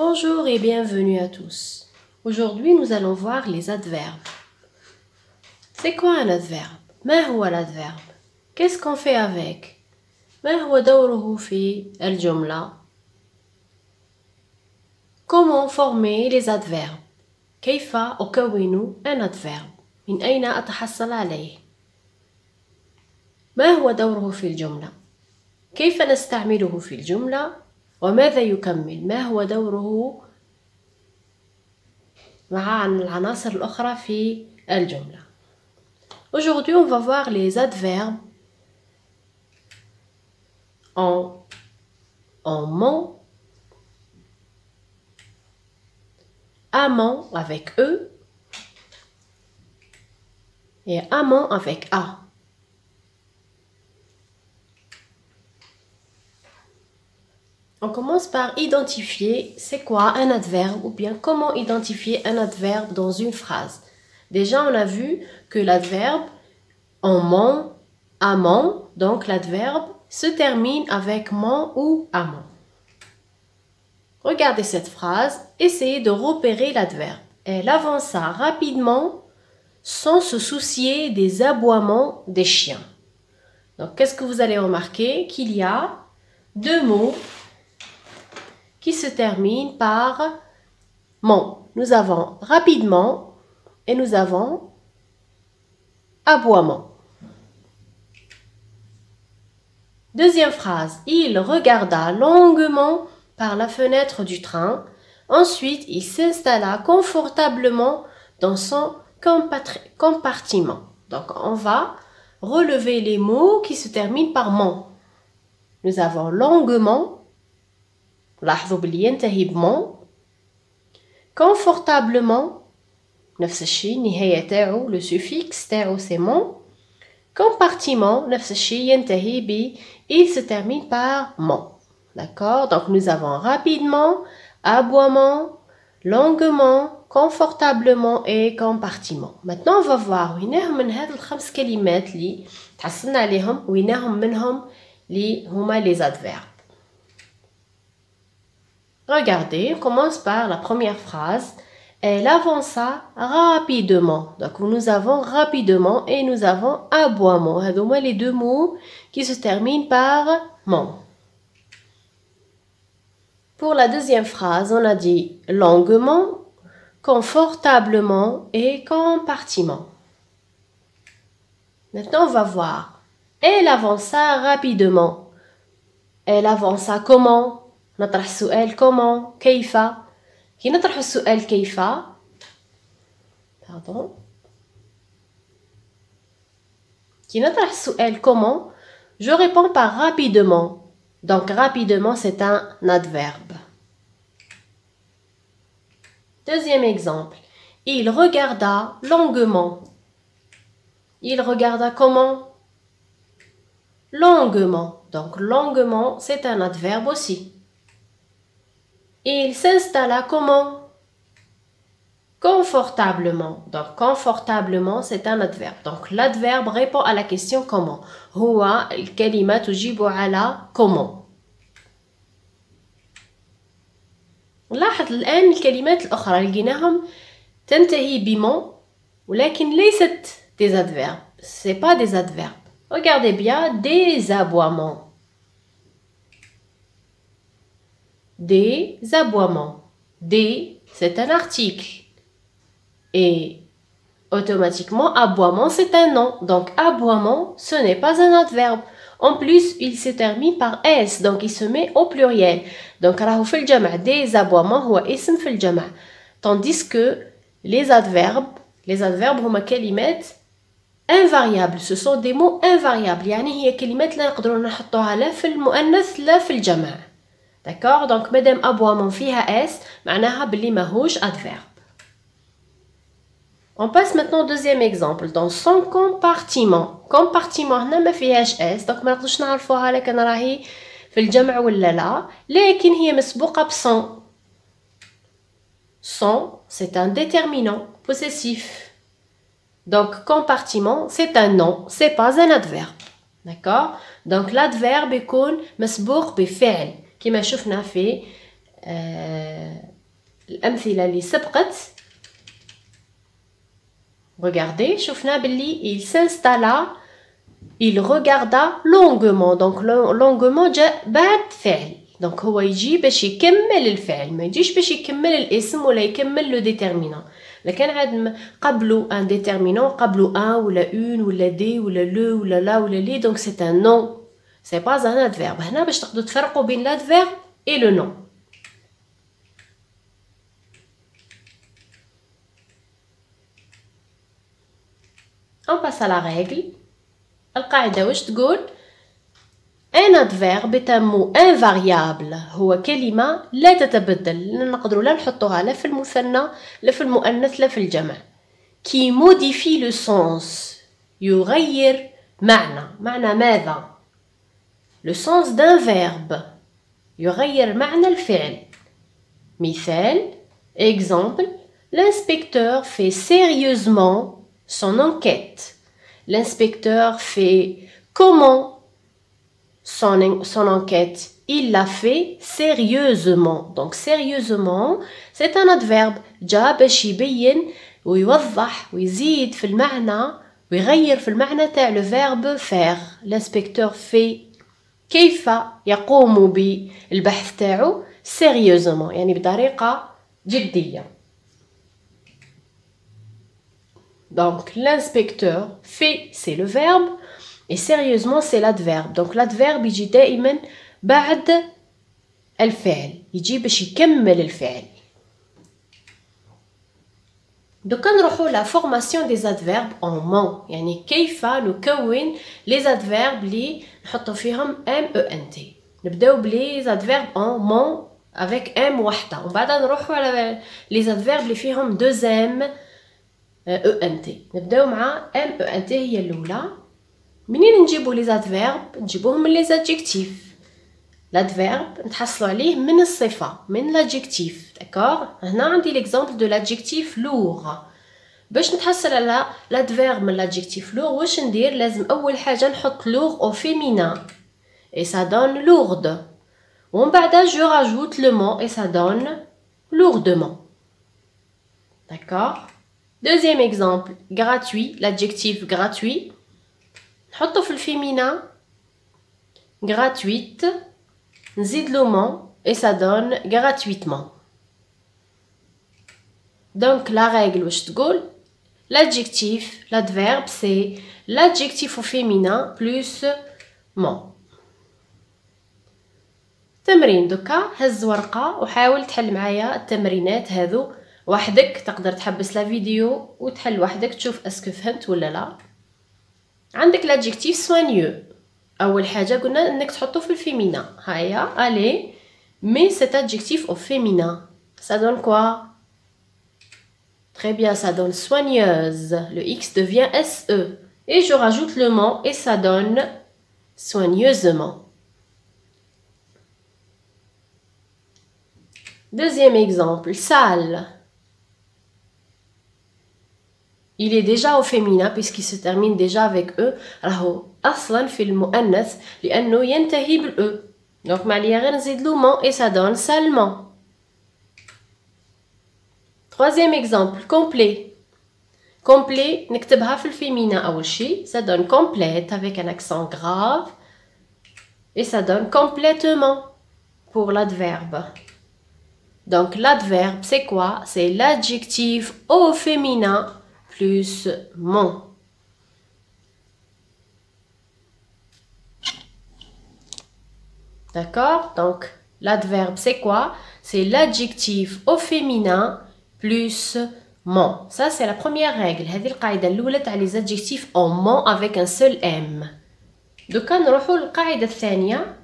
Bonjour et bienvenue à tous. Aujourd'hui, nous allons voir les adverbes. C'est quoi un adverbe? ما هو l'adverbe? Qu'est-ce qu'on fait avec? ما هو دوره في الجملة? Comment former les adverbes? كيف أكون un adverbe? من أين أتحصل عليه؟ ما هو دوره في الجملة؟ كيف نستعمله في الجملة؟ وماذا يكمل؟ ما هو دوره مع العناصر الأخرى في الجملة. Aujourd'hui, on va voir les adverbes en ment, amant avec E et amant avec A. On commence par identifier c'est quoi un adverbe ou bien comment identifier un adverbe dans une phrase. Déjà, on a vu que l'adverbe en ment, amant, donc l'adverbe se termine avec ment ou amant. Regardez cette phrase, essayez de repérer l'adverbe. Elle avança rapidement sans se soucier des aboiements des chiens. Donc, qu'est-ce que vous allez remarquer? Qu'il y a deux mots qui se terminent par ment. Nous avons rapidement et nous avons aboiement. Deuxième phrase, il regarda longuement par la fenêtre du train. Ensuite, il s'installa confortablement dans son compartiment. Donc, on va relever les mots qui se terminent par ment. Nous avons longuement, لاحظوا بلي ينتهي بمون. Confortablement, نفس الشيء النهاية تاعو le suffixe تاعو c'est mon. Compartiment, نفس الشيء ينتهي ب il se termine par mon. D'accord? Donc nous avons rapidement, aboiement, longuement, confortablement et compartiment. Maintenant on va voir وينهم من هاد الخمس كلمات اللي تحصلنا عليهم وينهم منهم اللي هما les adverbes. Regardez, on commence par la première phrase. Elle avança rapidement. Donc, nous avons rapidement et nous avons aboiement. Donc, les deux mots qui se terminent par ment. Pour la deuxième phrase, on a dit longuement, confortablement et compartiment. Maintenant, on va voir. Elle avança rapidement. Elle avança comment? نطرح السؤال comment كيف كي نطرح السؤال كيف pardon كي نطرح السؤال comment je réponds par rapidement. Donc rapidement c'est un adverbe. Deuxième exemple, il regarda longuement. Il regarda comment? Longuement. Donc longuement c'est un adverbe aussi. Il s'installa comment? Confortablement. Donc, confortablement, c'est un adverbe. Donc, l'adverbe répond à la question comment. هو الكلمة تجيب على comment. نلاحظ الآن الكلمات الأخرى لقيناهم تنتهي بمن ولكن ليست des adverbes. C'est pas des adverbes. Regardez bien, des aboiements. Des aboiements. Des, c'est un article. Et automatiquement, aboiement, c'est un nom. Donc, aboiement, ce n'est pas un adverbe. En plus, il se termine par S. Donc, il se met au pluriel. Donc, راهو في الجمع des aboiements هو اسم في الجمع. Tandis que les adverbes هما كلمات invariables. Ce sont des mots invariables. يعني هي كلمات لا نقدروا نحطوها لا في المؤنث لا في الجمع. D'accord? Donc, madame aboiement فيها S, معناها بلي ماهوش adverbe. On passe maintenant au deuxième exemple. Dans son compartiment. Compartiment هنا ما فيهاش S. Donc, ما نقدرش نعرفوها لكن راهي في الجمع ولا لا. لكن هي مسبوقة ب son. Son, c'est un déterminant possessif. Donc, compartiment, c'est un nom. C'est pas un adverbe. D'accord? Donc, l'adverbe يكون مسبوق بفعل. كما شفنا في الأمثلة اللي سبقت. Regardez, شوفنا باللي il s'installa, il regarda longuement. donc longuement جاء بعد فعل. donc هو يجي باش يكمل الفعل، ما يجيش باش يكمل الاسم ولا يكمل لو ديترمينون. لكن عاد قبلو ان ديترمينون، قبلو ان ولا اون ولا دي ولا لو ولا لا ولا لي، donc c'est un nom, c'est pas un adverbe. هنا باش تقدروا تفرقوا بين l'adverbe et le nom. On passe à la règle. القاعدة واش تقول؟ un adverbe est un mot invariable. هو كلمة لا تتبدل، نقدروا لا نحطوها لا في المثنى لا في المؤنث لا في الجمع. qui modifie le sens. يغير معنى ماذا؟ le sens d'un verbe. يغير معنى الفعل. مثال exemple l'inspecteur fait sérieusement son enquête. L'inspecteur fait comment son enquête? Il l'a fait sérieusement. donc sérieusement c'est un adverbe جا باش يبين ويوضح ويزيد في المعنى ويغير في المعنى تاع le verbe faire. l'inspecteur fait كيف يقوم بالبحث تاعو sérieusement يعني بطريقة جدية. donc l'inspecteur fait c'est le verbe et sérieusement c'est l'adverbe. donc l'adverbe يجي دائما بعد الفعل، يجي باش يكمل الفعل. دوكا نروحو لا فورماسيون دي adverbes en mot، يعني كيف نكون لي adverbes اللي نحطو فيهم ment. نبداو بلي adverbes en mot avec m وحده، ومن بعد نروحو على لي adverbes اللي فيهم 2m ent. نبداو مع ment هي الاولى. منين نجيبو لي adverbes؟ نجيبوهم من لي adjectifs. l'adverbe نتحصلوا عليه من الصفة، من l'adjectif. d'accord. هنا عندي l'exemple de l'adjectif lourd. باش نتحصل على l'adverbe من l'adjectif lourd واش ندير؟ لازم أول حاجة نحط lourd au féminin et ça donne lourde. ومن بعد je rajoute le mot et ça donne lourdement. d'accord. deuxième exemple gratuit. l'adjectif gratuit نحطه في الفيمينا gratuite، نزيد le mot et ça donne gratuitement. donc la règle واش تقول؟ l'adjectif l'adverbe c'est l'adjectif au féminin plus mot. تمرين دوكا هز ورقة وحاول تحل معايا التمرينات هذو وحدك. تقدر تحبس لا فيديو وتحل وحدك تشوف اسكو فهمت ولا لا. عندك l'adjectif soigneux. أول حاجة قلنا إنك تحطه في الفيمينا. هيا allez mais cet adjectif au féminin ça donne quoi? très bien, ça donne soigneuse. le X devient SE et je rajoute le mot et ça donne soigneusement. deuxième exemple sale. il est déjà au féminin puisqu'il se termine déjà avec E. راهو أصلا في المؤنث لأنه ينتهي بالE. donc معليا غير نزيد له mot et ça donne salement. troisième exemple complet. complet نكتبها في الفيمينا أول شي ça donne complète avec un accent grave et ça donne complètement pour l'adverbe. donc l'adverbe c'est quoi? c'est l'adjectif au féminin plus mon. d'accord. donc l'adverbe c'est quoi? c'est l'adjectif au féminin plus mon. ça c'est la première règle. هذه القاعدة الأولى تاع les adjectifs en mon avec un seul m. دوكا نروحو للقاعدة الثانية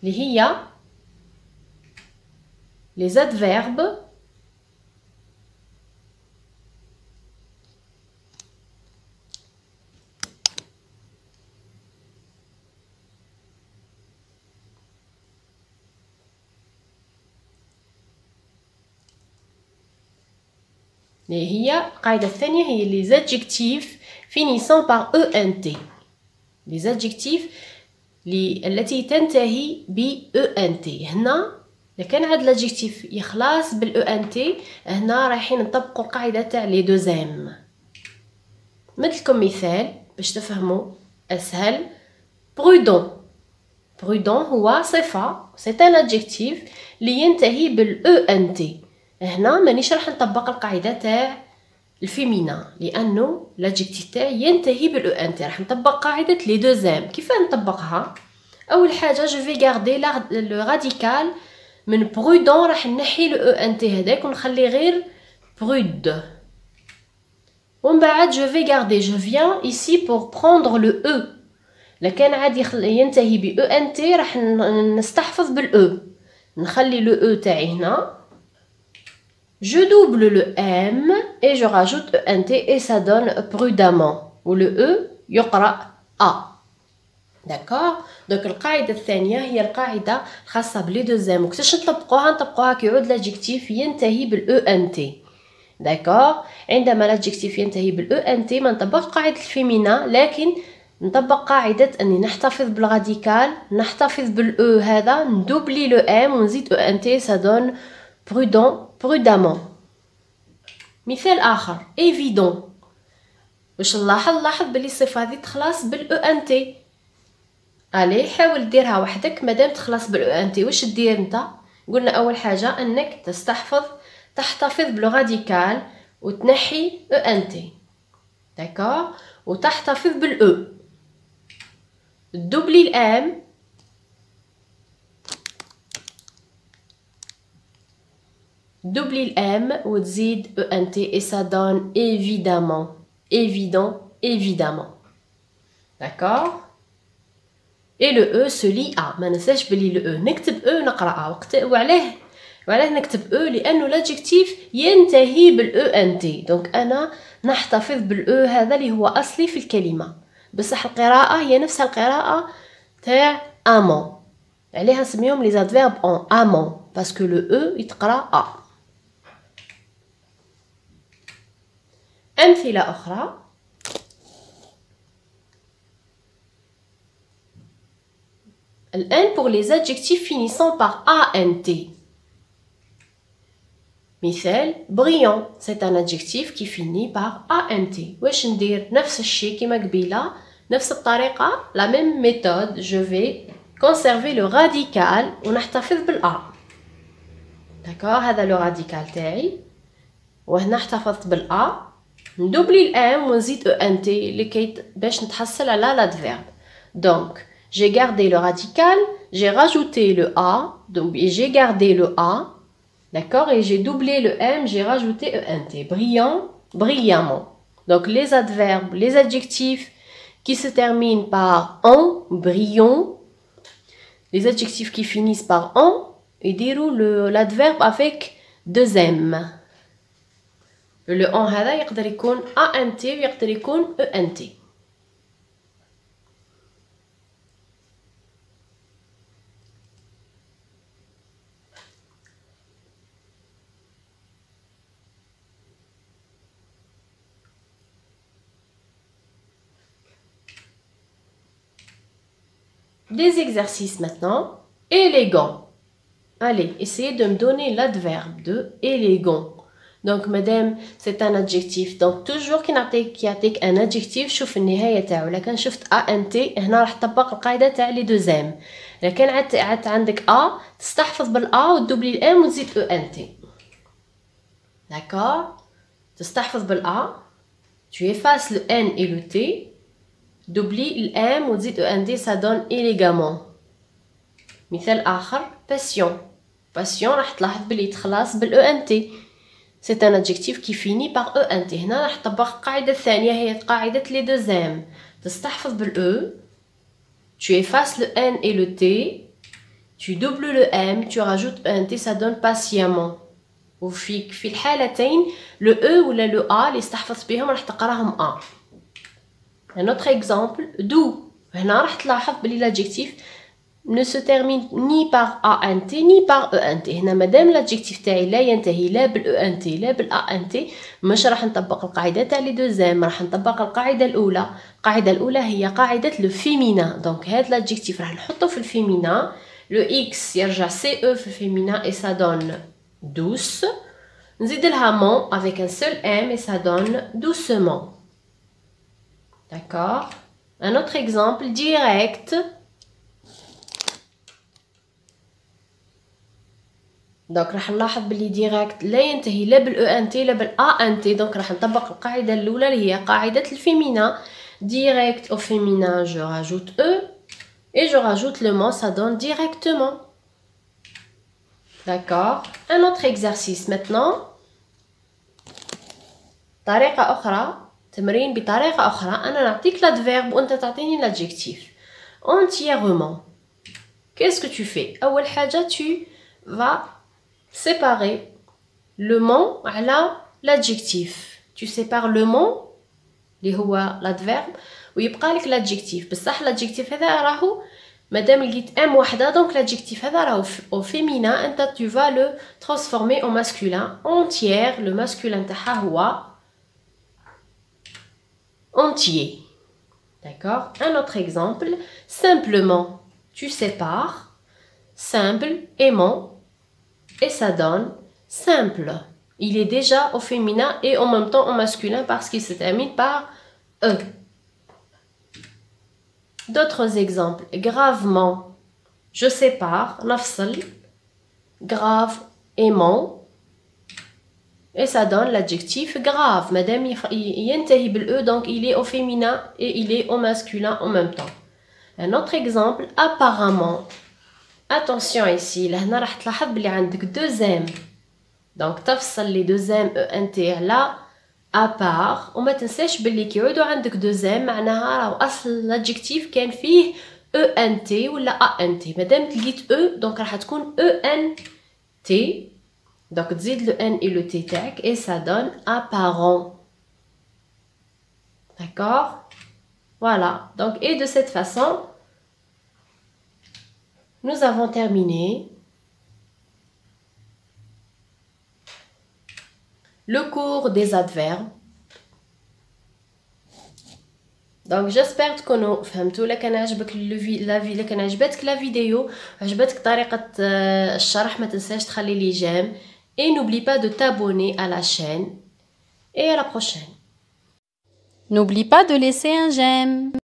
اللي هي les adverbes هي القاعدة الثانية هي les adjectifs finissant par ENT. les adjectifs التي تنتهي ب ENT. هنا إذا كان هاد l'adjectif يخلص بال ENT هنا رايحين نطبقوا القاعدة تاع les deux M. مثلكم مثال باش تفهموا أسهل. prudent. prudent هو صفة c'est un adjectif اللي ينتهي بال ENT. هنا مانيش راح نطبق القاعدة تاع الفيمينا لأنه l'adjectif تاعي ينتهي بال ENT. راح نطبق قاعدة les deux M. كيف نطبقها؟ أول حاجة je vais garder le radical من prudent راح نحي le ENT هذاك ونخلي غير prude. ومن بعد je vais garder je viens ici pour prendre le E. لكان عادي ينتهي ب ENT راح نستحفظ بال E. نخلي le E تاعي هنا. Je double le M et je rajoute ENT et ça donne prudemment. و le E يقرأ A. داكور. دونك القاعده الثانيه هي القاعده الخاصه بلي دوزيام وكيفاش نطبقوها كي يعود لادجيكتيف ينتهي بال ENT. داكور. عندما لادجيكتيف ينتهي بال ENT ما نطبقش قاعده الفيمينا لكن نطبق قاعده اني نحتفظ بالراديكال نحتفظ بال E هذا ندوبلي لو M ونزيد ENT ça donne prudemment. مثال اخر évident. واش نلاحظ بلي الصفه هذه تخلص بال ENT. علي حاول ديرها وحدك مادام تخلص بال ENT. واش دير انت؟ قلنا اول حاجه انك تحتفظ بلو راديكال وتنحي ENT. داكور. وتحتفظ بال E. دوبلي الام وتزيد ENT et ça donne évidemment. D'accord. Et le E se lie à. ما ننساش بلي le E نكتب E نقرأ وعلاه نكتب E لأنه l'adjectif ينتهي بال ENT. دونك أنا نحتفظ بال E هذا اللي هو أصلي في الكلمة. بصح القراءة هي نفس القراءة تاع amant. عليها نسميهم les adverbes en amont parce que le E يتقرأ A. أمثلة أخرى. الآن pour les adjectifs finissant par ANT. مثال brillant c'est un adjectif qui finit par ANT. واش ندير؟ نفس الشيء كما قبيله نفس الطريقة la même méthode. je vais conserver le radical ونحتفظ بالA. داكور. هذا لو راديكال تاعي وهنا احتفظت بالA. ندوبلي الام ونزيد ENT لكي باش نتحصل على l'adverbe. donc j'ai gardé le radical, j'ai rajouté le A, donc j'ai gardé le A, d'accord, et j'ai doublé le M, j'ai rajouté ENT. Brillant, brillamment. Donc les adverbes, les adjectifs qui se terminent par en, brillant, les adjectifs qui finissent par en, et déroulent l'adverbe avec deux M. Le en هذا يقدر يكون ANT ويقدر يكون ENT. Des exercices maintenant. Élégant. Allez, essayez de me donner l'adverbe de élégant. Donc, madame, c'est un adjectif. Donc, toujours qui يعطيك un adjectif, شوف النهاية تاعو. لكن شفت ANT هنا راح تطبق القاعدة تاع les deux M. لكن عاد عندك A تستحفظ بالA وتدوبلي الام وتزيد ENT. D'accord. تستحفظ بالA. Tu effaces le N et le T. دوبلي الام وتزيد ENT ça donne élégamment. مثال آخر passion راح تلاحظ بلي تخلص بال ENT. c'est un adjectif qui finit par ENT. هنا راح تطبق القاعدة الثانية هي قاعدة les deux M. تستحفظ بال E. tu effaces le N et le T. tu doubles le M. tu rajoutes ENT ça donne patiemment. وفي الحالتين le E ولا le A اللي استحفظت بهم راح تقراهم A. Un autre exemple, doux. هنا راح تلاحظ بلي l'adjectif ne se termine ni par ANT ni par ENT. هنا مادام l'adjectif تاعي لا ينتهي لا بال ENT لا بال ANT مش راح نطبق القاعدة تاع لي دوزام. راح نطبق القاعدة الأولى. القاعدة الأولى هي قاعدة لو فيمينا. دونك هاد l'adjectif راح نحطو في الفيمينا Le X يرجع CE في féminin et ça donne douce. نزيد لها mon avec un seul M et ça donne doucement. D'accord? Un autre exemple, direct. دونك راح نلاحظ بلي ديريكت لا ينتهي لا بالاو ان تي لا بالا ان تي. دونك راح نطبق القاعده الاولى اللي هي قاعده الفيمينا. direct au féminin je rajoute e et je rajoute le mot, ça donne directement. D'accord? Un autre exercice maintenant. طريقه اخرى، تمرين بطريقه اخرى. انا نعطيك l'adverbe وانت تعطيني l'adjectif. entièrement. Qu'est-ce que tu fais? اول حاجه tu vas séparer le mot على l'adjectif. Tu sépares le mot اللي هو l'adverbe ويبقى لك l'adjectif. بصح l'adjectif هذا راهو مادام لقيت ام وحده دونك l'adjectif هذا راهو au féminin انت tu vas le transformer au masculin. entière le masculin تاعها هو entier. D'accord? Un autre exemple, simplement tu sépares simple aimant et ça donne simple. Il est déjà au féminin et en même temps au masculin parce qu'il se termine par E. D'autres exemples. Gravement. Je sépare. Nafsal. Grave. Aimant. Et ça donne l'adjectif grave. Madame ينتهي بالE donc il est au féminin et il est au masculin en même temps. Un autre exemple. Apparemment. Attention ici. لهنا راح تلاحظ بلي عندك deux M. Donc تفصل les deux M E N T على à part وما تنساش باللي كي يعودوا عندك deux M معناها راهو اصل الادجكتيف كان فيه E N T ولا A N T. مادام لقيت E دونك راح تكون E N T. Donc تزيد le N et le T تاعك et ça donne apparent. D'accord? Voilà. Donc et de cette façon nous avons terminé le cours des adverbes. Donc j'espère تكونوا فهمتوا. لا كان عجبك لا كان عجبتك لا فيديو عجبتك طريقة الشرح ما تنساش تخلي لي جيم et n'oublie pas de t'abonner à la chaîne et à la prochaine. N'oublie pas de laisser un j'aime.